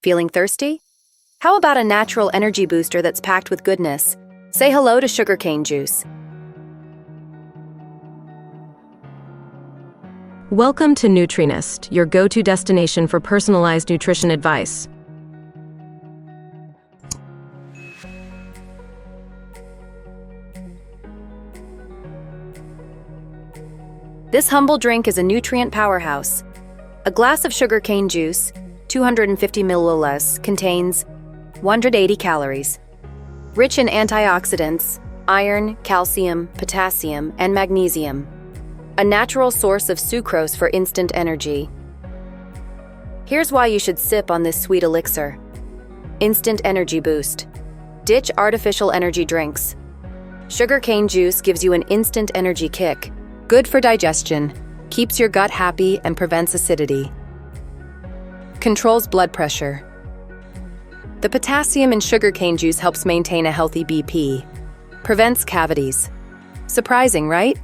Feeling thirsty? How about a natural energy booster that's packed with goodness? Say hello to sugarcane juice. Welcome to Nutrinist, your go-to destination for personalized nutrition advice. This humble drink is a nutrient powerhouse. A glass of sugarcane juice, 250 milliliters, contains 180 calories. Rich in antioxidants, iron, calcium, potassium, and magnesium. A natural source of sucrose for instant energy. Here's why you should sip on this sweet elixir. Instant energy boost. Ditch artificial energy drinks. Sugarcane juice gives you an instant energy kick. Good for digestion, keeps your gut happy and prevents acidity. Controls blood pressure. The potassium in sugarcane juice helps maintain a healthy BP. Prevents cavities. Surprising, right?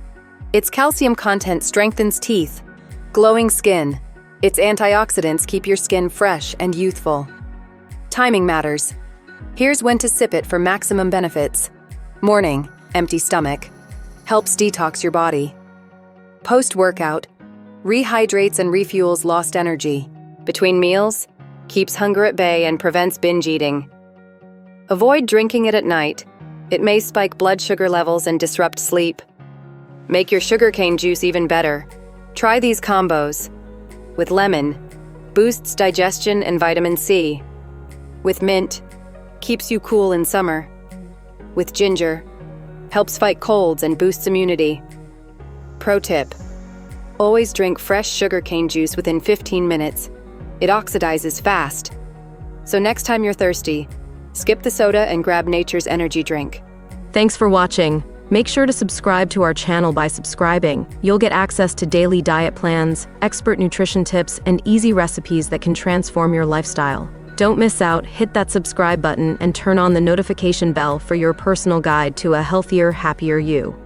Its calcium content strengthens teeth. Glowing skin. Its antioxidants keep your skin fresh and youthful. Timing matters. Here's when to sip it for maximum benefits. Morning, empty stomach. Helps detox your body. Post-workout, rehydrates and refuels lost energy. Between meals, keeps hunger at bay and prevents binge eating. Avoid drinking it at night. It may spike blood sugar levels and disrupt sleep. Make your sugarcane juice even better. Try these combos. With lemon, boosts digestion and vitamin C. With mint, keeps you cool in summer. With ginger, helps fight colds and boosts immunity. Pro tip: always drink fresh sugarcane juice within 15 minutes. It oxidizes fast. So next time you're thirsty, skip the soda and grab nature's energy drink. Thanks for watching. Make sure to subscribe to our channel by subscribing. You'll get access to daily diet plans, expert nutrition tips, and easy recipes that can transform your lifestyle. Don't miss out, hit that subscribe button and turn on the notification bell for your personal guide to a healthier, happier you.